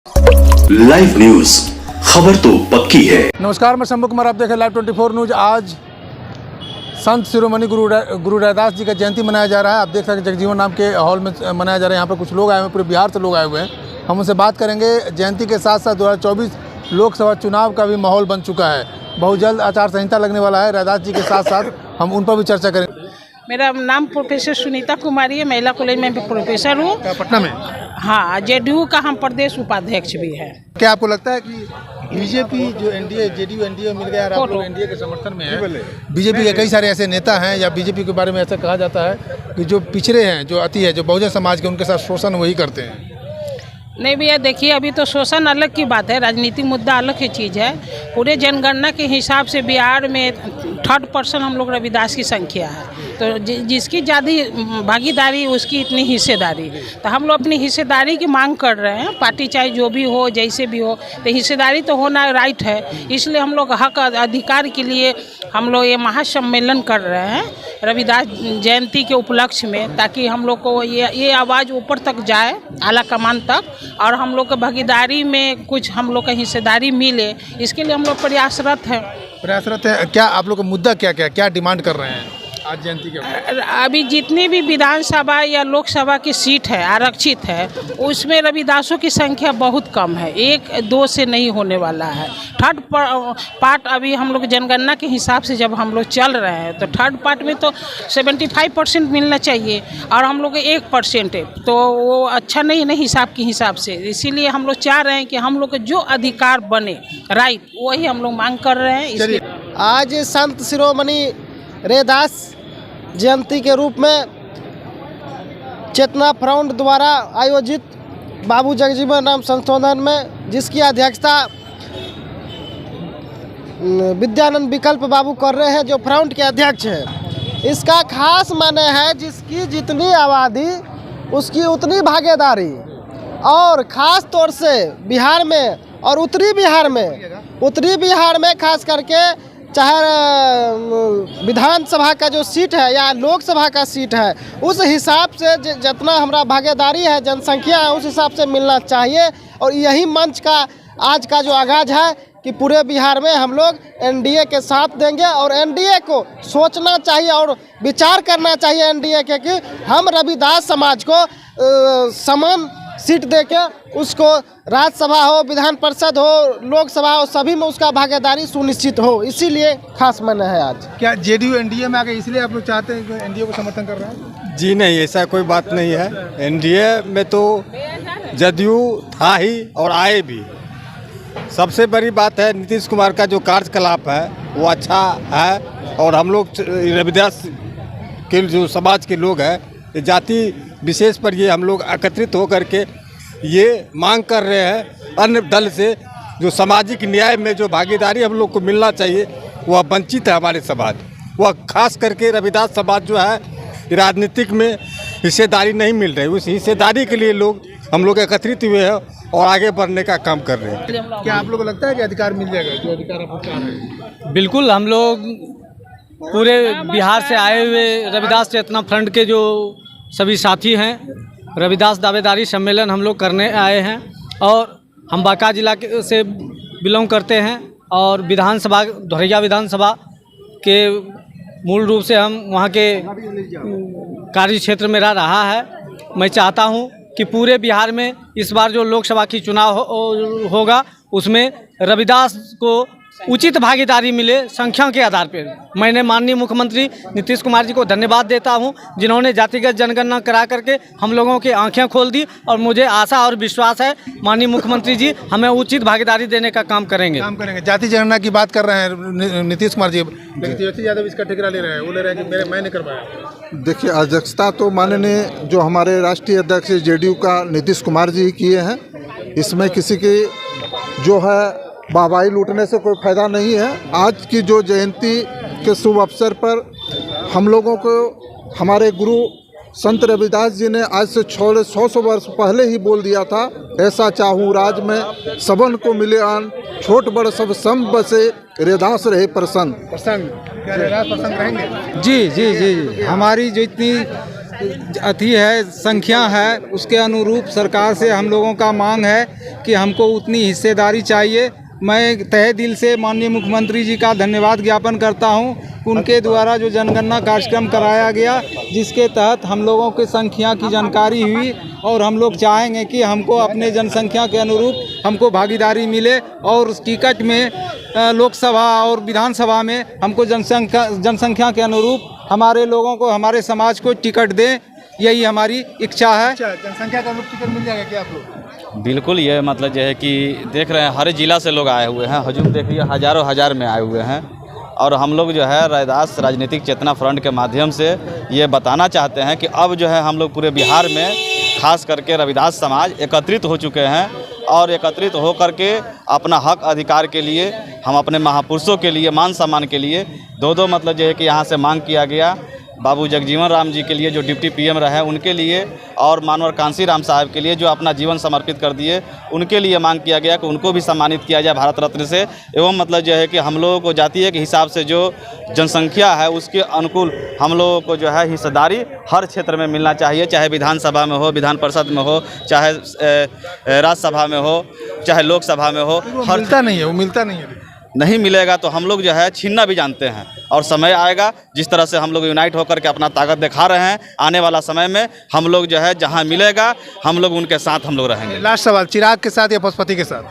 Live news, खबर तो पक्की है। नमस्कार, मैं शंभू कुमार, आप देख रहे हैं लाइव 24 न्यूज। आज संत शिरोमणि गुरु रैदास जी का जयंती मनाया जा रहा है। आप देख सकते हैं जगजीवन नाम के हॉल में मनाया जा रहा है। यहाँ पर कुछ लोग आए हुए हैं, पूरे बिहार से लोग आए हुए हैं। हम उनसे बात करेंगे। जयंती के साथ साथ 2024 लोकसभा चुनाव का भी माहौल बन चुका है। बहुत जल्द आचार संहिता लगने वाला है। रैदास जी के साथ साथ हम उन पर भी चर्चा करेंगे। मेरा नाम प्रोफेसर सुनीता कुमारी है। महिला कॉलेज में प्रोफेसर हूँ पटना में। हाँ, जेडीयू का हम प्रदेश उपाध्यक्ष भी है। क्या आपको लगता है कि बीजेपी जो एनडीए जेडीयू एनडीए मिल गया, आप लोग एनडीए के समर्थन में है? बीजेपी के कई सारे ऐसे नेता हैं या बीजेपी के बारे में ऐसा कहा जाता है कि जो पिछड़े हैं, जो अति है, जो बहुजन समाज के, उनके साथ शोषण वही करते हैं। नहीं भैया, देखिए अभी तो शोषण अलग की बात है, राजनीतिक मुद्दा अलग की चीज़ है। पूरे जनगणना के हिसाब से बिहार में 3rd हम लोग रविदास की संख्या है। तो जिसकी ज़्यादा भागीदारी उसकी इतनी हिस्सेदारी। तो हम लोग अपनी हिस्सेदारी की मांग कर रहे हैं। पार्टी चाहे जो भी हो, जैसे भी हो, तो हिस्सेदारी तो होना राइट है। इसलिए हम लोग हक अधिकार के लिए हम लोग ये महासम्मेलन कर रहे हैं रविदास जयंती के उपलक्ष्य में, ताकि हम लोग को ये आवाज़ ऊपर तक जाए, आला कमान तक, और हम लोग के भागीदारी में कुछ हम लोग का हिस्सेदारी मिले। इसके लिए हम लोग प्रयासरत हैं। क्या आप लोग का मुद्दा क्या डिमांड कर रहे हैं आज जयंती के? अभी जितनी भी विधानसभा या लोकसभा की सीट है आरक्षित है, उसमें रविदासों की संख्या बहुत कम है। 1-2 से नहीं होने वाला है। 3rd पार्ट अभी हम लोग जनगणना के हिसाब से जब हम लोग चल रहे हैं, तो 3rd पार्ट में तो 75% मिलना चाहिए, और हम लोग 1% है, तो वो अच्छा नहीं है हिसाब के हिसाब से। इसीलिए हम लोग चाह रहे हैं कि हम लोग को जो अधिकार बने राइट, वही हम लोग मांग कर रहे हैं। आज संत शिरोमणि रैदास जयंती के रूप में चेतना फ्रंट द्वारा आयोजित बाबू जगजीवन राम संशोधन में, जिसकी अध्यक्षता विद्यानंद विकल्प बाबू कर रहे हैं, जो फ्रंट के अध्यक्ष हैं। इसका खास माने है जिसकी जितनी आबादी उसकी उतनी भागीदारी, और ख़ास तौर से बिहार में और उत्तरी बिहार में खास करके, चाहे विधानसभा का जो सीट है या लोकसभा का सीट है, उस हिसाब से जितना हमारा भागीदारी है, जनसंख्या है, उस हिसाब से मिलना चाहिए। और यही मंच का आज का जो आगाज़ है कि पूरे बिहार में हम लोग एनडीए के साथ देंगे, और एनडीए को सोचना चाहिए और विचार करना चाहिए एनडीए के कि हम रविदास समाज को समान सीट देके उसको राज्यसभा हो, विधान परिषद हो, लोकसभा हो, सभी में उसका भागीदारी सुनिश्चित हो। इसीलिए खास माने है आज। क्या जेडीयू एनडीए में आ गए इसलिए आप लोग चाहते हैं कि एनडीए को समर्थन कर रहे हैं? जी नहीं, ऐसा कोई बात नहीं है। एनडीए में तो जदयू था ही और आए भी। सबसे बड़ी बात है नीतीश कुमार का जो कार्यकलाप है वो अच्छा है, और हम लोग रविदास के जो समाज के लोग हैं, जाति विशेष पर ये हम लोग एकत्रित होकर के ये मांग कर रहे हैं अन्य दल से, जो सामाजिक न्याय में जो भागीदारी हम लोग को मिलना चाहिए वह वंचित है हमारे समाज। वह खास करके रविदास समाज जो है राजनीतिक में हिस्सेदारी नहीं मिल रही। उस हिस्सेदारी के लिए हम लोग एकत्रित हुए हैं और आगे बढ़ने का काम कर रहे हैं। क्या आप लोग को लगता है कि अधिकार मिल जाएगा, जो अधिकार आप चाह रहे हैं? बिल्कुल, हम लोग पूरे बिहार से आए हुए रविदास चेतना फ्रंट के जो सभी साथी हैं, रविदास दावेदारी सम्मेलन हम लोग करने आए हैं, और हम बांका जिला से बिलोंग करते हैं, और विधानसभा धोरैया विधानसभा के मूल रूप से हम वहाँ के कार्य क्षेत्र मेरा रहा है। मैं चाहता हूँ कि पूरे बिहार में इस बार जो लोकसभा की चुनाव होगा उसमें रविदास को उचित भागीदारी मिले संख्या के आधार पर। मैंने माननीय मुख्यमंत्री नीतीश कुमार जी को धन्यवाद देता हूं, जिन्होंने जातिगत जनगणना करा करके हम लोगों की आंखें खोल दी, और मुझे आशा और विश्वास है माननीय मुख्यमंत्री जी हमें उचित भागीदारी देने का काम करेंगे। जाति जनगणना की बात कर रहे हैं नीतीश कुमार जी, लेकिन तेजस्वी यादव इसका ठेकरा ले रहे हैं। वो ले रहे हैं कि मैं नहीं कर पाया। देखिए, अध्यक्षता तो माननीय जो हमारे राष्ट्रीय अध्यक्ष जेडीयू का नीतीश कुमार जी किए हैं। इसमें किसी की जो है वाहवाही लूटने से कोई फायदा नहीं है। आज की जो जयंती के शुभ अवसर पर हम लोगों को हमारे गुरु संत रविदास जी ने आज से 100 वर्ष पहले ही बोल दिया था, ऐसा चाहूँ राज में सबन को मिले आन, छोट बड़ सब सम बसे, रैदास रहे प्रसन्न। क्या रैदास प्रसन्न रहेंगे? जी जी जी, हमारी जो इतनी अथी है, संख्या है, उसके अनुरूप सरकार से हम लोगों का मांग है कि हमको उतनी हिस्सेदारी चाहिए। मैं तहे दिल से माननीय मुख्यमंत्री जी का धन्यवाद ज्ञापन करता हूं। उनके द्वारा जो जनगणना कार्यक्रम कराया गया, जिसके तहत हम लोगों की संख्या की जानकारी हुई, और हम लोग चाहेंगे कि हमको अपने जनसंख्या के अनुरूप हमको भागीदारी मिले, और उस टिकट में लोकसभा और विधानसभा में हमको जनसंख्या के अनुरूप हमारे लोगों को, हमारे समाज को टिकट दें। यही हमारी इच्छा है। जनसंख्या का टिकट मिल जाएगा क्या आप लोग? बिल्कुल, ये मतलब जो है कि देख रहे हैं हर जिला से लोग आए हुए हैं। हजूम देखिए हज़ारों हज़ार में आए हुए हैं, और हम लोग जो है रैदास राजनीतिक चेतना फ्रंट के माध्यम से ये बताना चाहते हैं कि अब जो है हम लोग पूरे बिहार में खास करके रविदास समाज एकत्रित हो चुके हैं, और एकत्रित हो करके अपना हक अधिकार के लिए, हम अपने महापुरुषों के लिए, मान सम्मान के लिए दो मतलब जो है कि यहाँ से मांग किया गया। बाबू जगजीवन राम जी के लिए जो डिप्टी पीएम रहे उनके लिए, और मानवर कांसी राम साहब के लिए जो अपना जीवन समर्पित कर दिए, उनके लिए मांग किया गया कि उनको भी सम्मानित किया जाए भारत रत्न से। एवं मतलब जो है कि हम लोगों को जातीय के हिसाब से जो जनसंख्या है उसके अनुकूल हम लोगों को जो है हिस्सेदारी हर क्षेत्र में मिलना चाहिए, चाहे विधानसभा में हो, विधान परिषद में हो, चाहे राज्यसभा में हो, चाहे लोकसभा में हो। हर मिलता नहीं है, वो मिलता नहीं है। नहीं मिलेगा तो हम लोग जो है छीनना भी जानते हैं, और समय आएगा जिस तरह से हम लोग यूनाइट होकर के अपना ताकत दिखा रहे हैं, आने वाला समय में हम लोग जो है जहां मिलेगा हम लोग उनके साथ हम लोग रहेंगे। लास्ट सवाल, चिराग के साथ या पशुपति के साथ?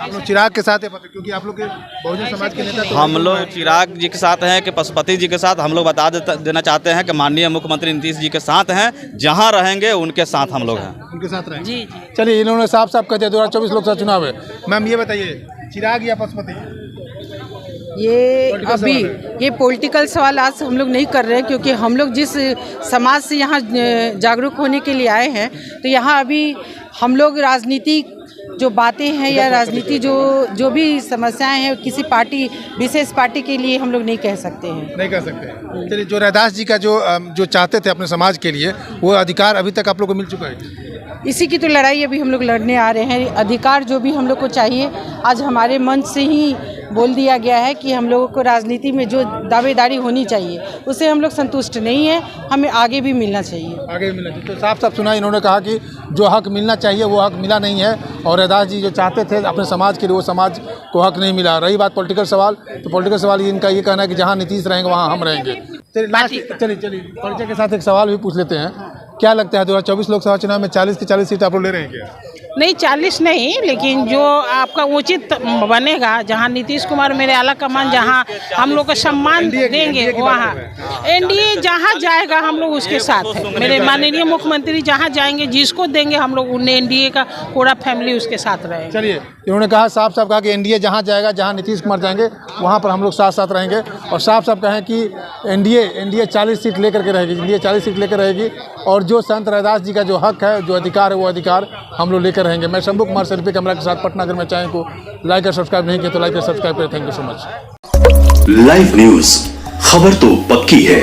आप लोग चिराग के साथ है, क्योंकि आप लोग के बहुजन समाज के नेता तो हम लोग चिराग जी के साथ हैं कि पशुपति जी के साथ? हम लोग बता देना चाहते हैं कि माननीय मुख्यमंत्री नीतीश जी के साथ हैं, जहां रहेंगे उनके साथ हम लोग हैं। उनके साथ रहेंगे। जी। चलिए, इन्होंने साफ साफ कह दिया 2024 लोकसभा चुनाव है। मैम ये बताइए, चिराग या पशुपति? ये पॉलिटिकल सवाल आज हम लोग नहीं कर रहे हैं, क्योंकि हम लोग जिस समाज से यहाँ जागरूक होने के लिए आए हैं, तो यहाँ अभी हम लोग राजनीतिक जो बातें हैं या राजनीति जो भी समस्याएं हैं किसी पार्टी, विशेष पार्टी के लिए हम लोग नहीं कह सकते हैं। नहीं कह सकते। चलिए, जो रैदास जी का जो चाहते थे अपने समाज के लिए, वो अधिकार अभी तक आप लोग को मिल चुका है? इसी की तो लड़ाई अभी हम लोग लड़ने आ रहे हैं। अधिकार जो भी हम लोग को चाहिए, आज हमारे मंच से ही बोल दिया गया है कि हम लोगों को राजनीति में जो दावेदारी होनी चाहिए उससे हम लोग संतुष्ट नहीं है, हमें आगे भी मिलना चाहिए। आगे भी मिलना चाहिए। तो साफ साफ सुना, इन्होंने कहा कि जो हक मिलना चाहिए वो हक मिला नहीं है, और रैदास जी जो चाहते थे अपने समाज के लिए वो समाज को हक नहीं मिला। रही बात पॉलिटिकल सवाल, तो पॉलिटिकल सवाल इनका ये कहना है कि जहाँ नीतीश रहेंगे वहाँ हम रहेंगे। चलिए परिचय के साथ एक सवाल भी पूछ लेते हैं। क्या लगता है 2024 लोकसभा चुनाव में 40 की 40 सीट आप लोग ले रहे हैं क्या? नहीं 40 नहीं, लेकिन जो आपका उचित बनेगा, जहां नीतीश कुमार मेरे आला कमान जहां हम लोग को सम्मान देंगे, वहां एनडीए जहां जाएगा हम लोग उसके साथ है। मेरे माननीय मुख्यमंत्री जहां जाएंगे, जिसको देंगे हम लोग उन्हें एनडीए का पूरा फैमिली उसके साथ रहेंगे। चलिए, इन्होंने कहा साफ साफ कहा कि एनडीए जहां जाएगा, जहां नीतीश कुमार जाएंगे वहां पर हम लोग साथ साथ रहेंगे, और साफ साफ कहें कि एनडीए 40 सीट लेकर के रहेगी, एनडीए 40 सीट लेकर रहेगी, और जो संत रैदास जी का जो हक है, जो अधिकार है, वो अधिकार हम लोग लेकर रहेंगे। मैं शंभू कुमार सेल्फी कैमरा के साथ पटना। अगर मैं चैनल को लाइक और सब्सक्राइब नहीं किया तो लाइक और सब्सक्राइब करें। Thank you so much. Live news, खबर तो पक्की है।